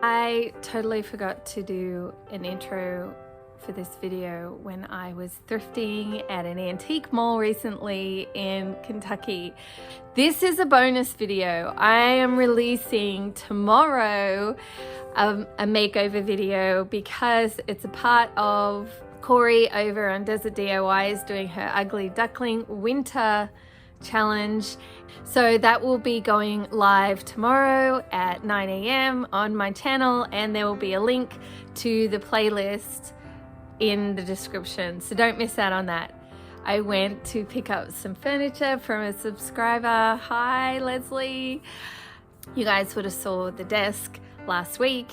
I totally forgot to do an intro for this video when I was thrifting at an antique mall recently in Kentucky. This is a bonus video. I am releasing tomorrow a makeover video because it's a part of Corey over on Desert DIY is doing her Ugly Duckling winter challenge. So that will be going live tomorrow at 9 a.m. on my channel, and there will be a link to the playlist in the description, so don't miss out on that. I went to pick up some furniture from a subscriber. Hi Leslie. You guys would have saw the desk last week.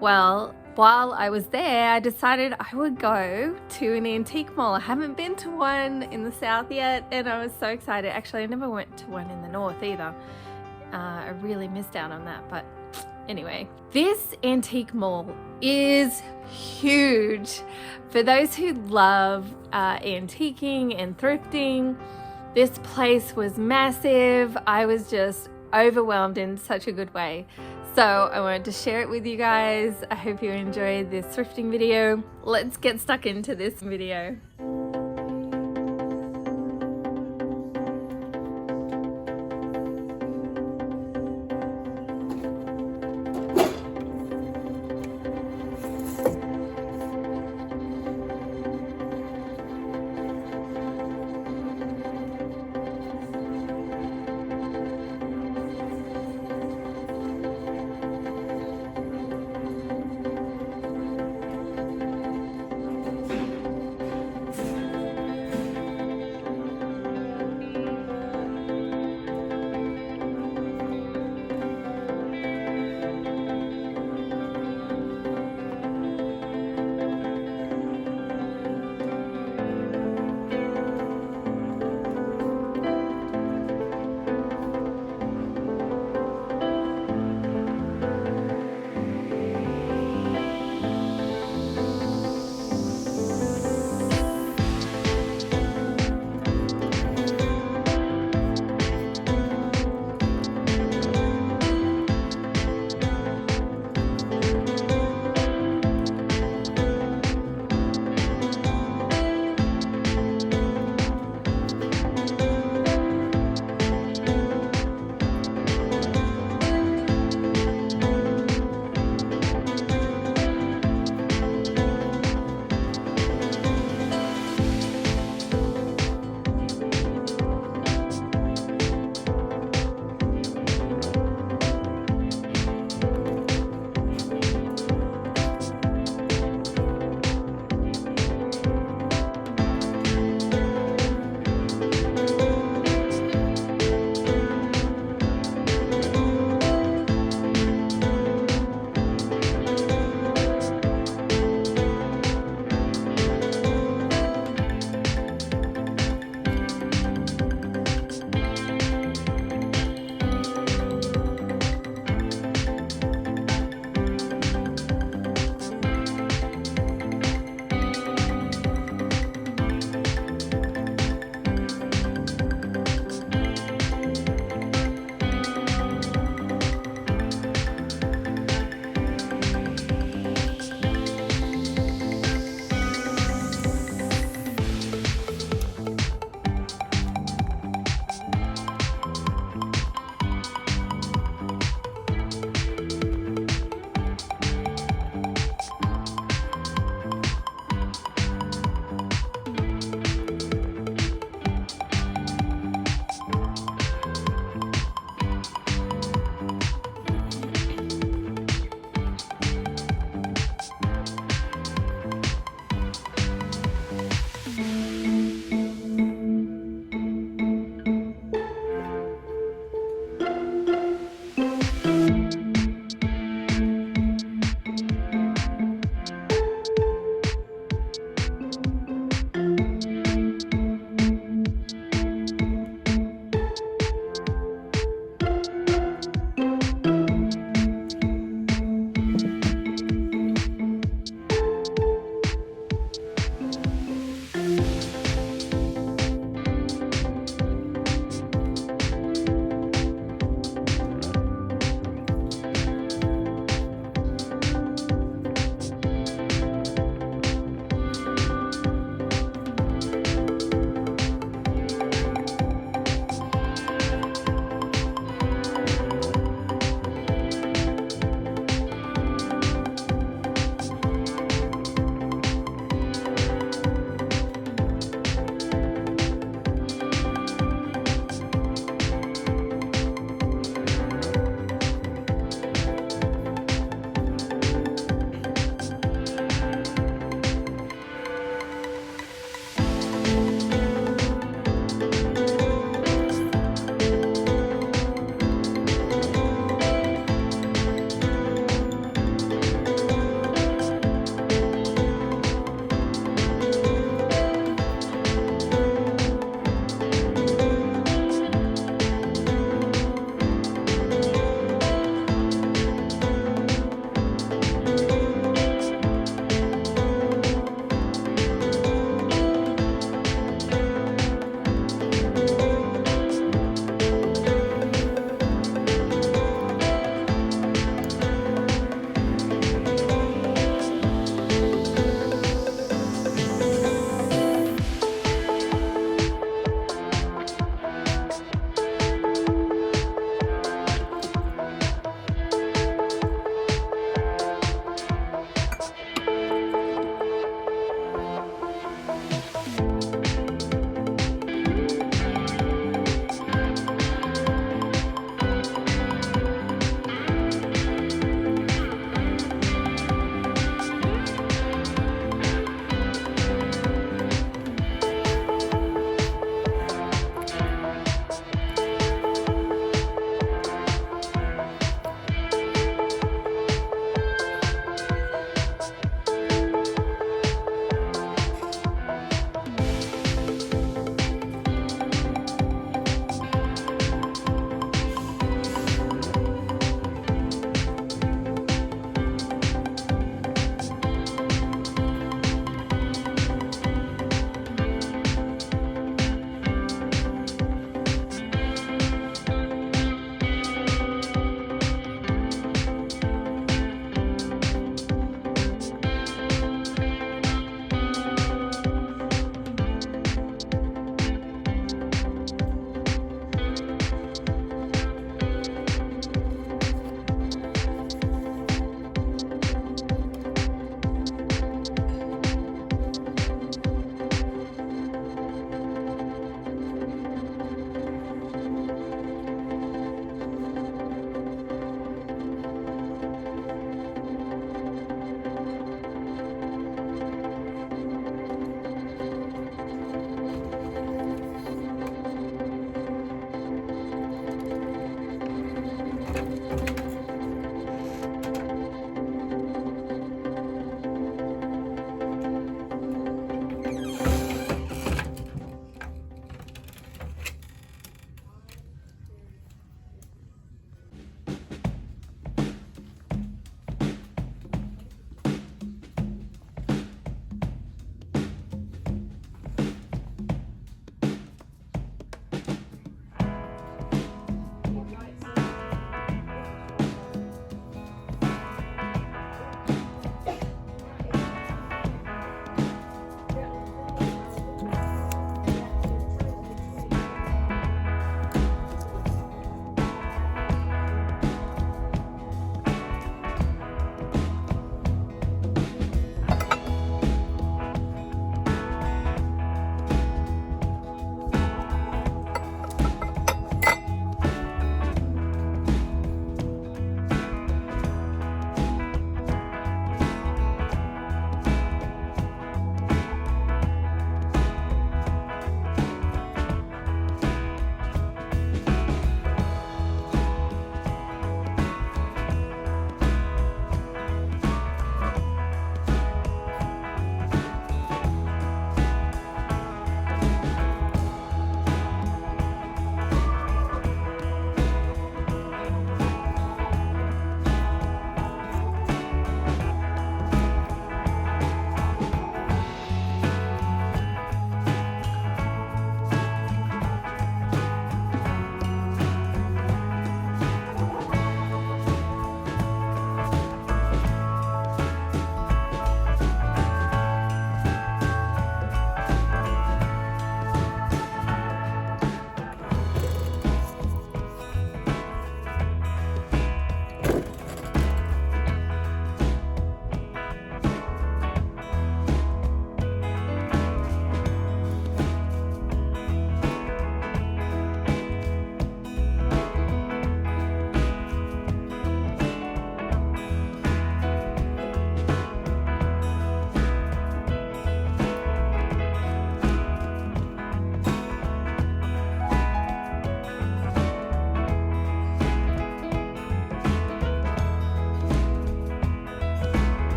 Well, while I was there, I decided I would go to an antique mall. I haven't been to one in the south yet, and I was so excited. Actually, I never went to one in the north either. I really missed out on that, but anyway. This antique mall is huge. For those who love antiquing and thrifting, this place was massive. I was just overwhelmed in such a good way. So I wanted to share it with you guys. I hope you enjoyed this thrifting video. Let's get stuck into this video.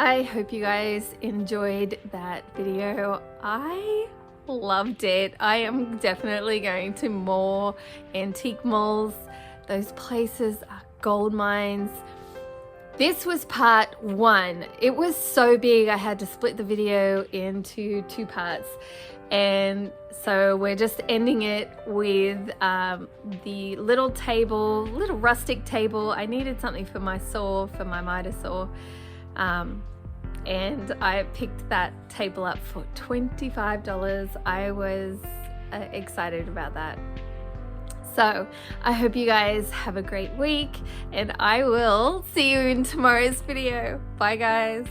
I hope you guys enjoyed that video. I loved it. I am definitely going to more antique malls. Those places are gold mines. This was part 1. It was so big I had to split the video into 2 parts, and so we're just ending it with the little table, little rustic table. I needed something for my saw, for my miter saw, and I picked that table up for $25. I was excited about that. So I hope you guys have a great week, and I will see you in tomorrow's video. Bye guys.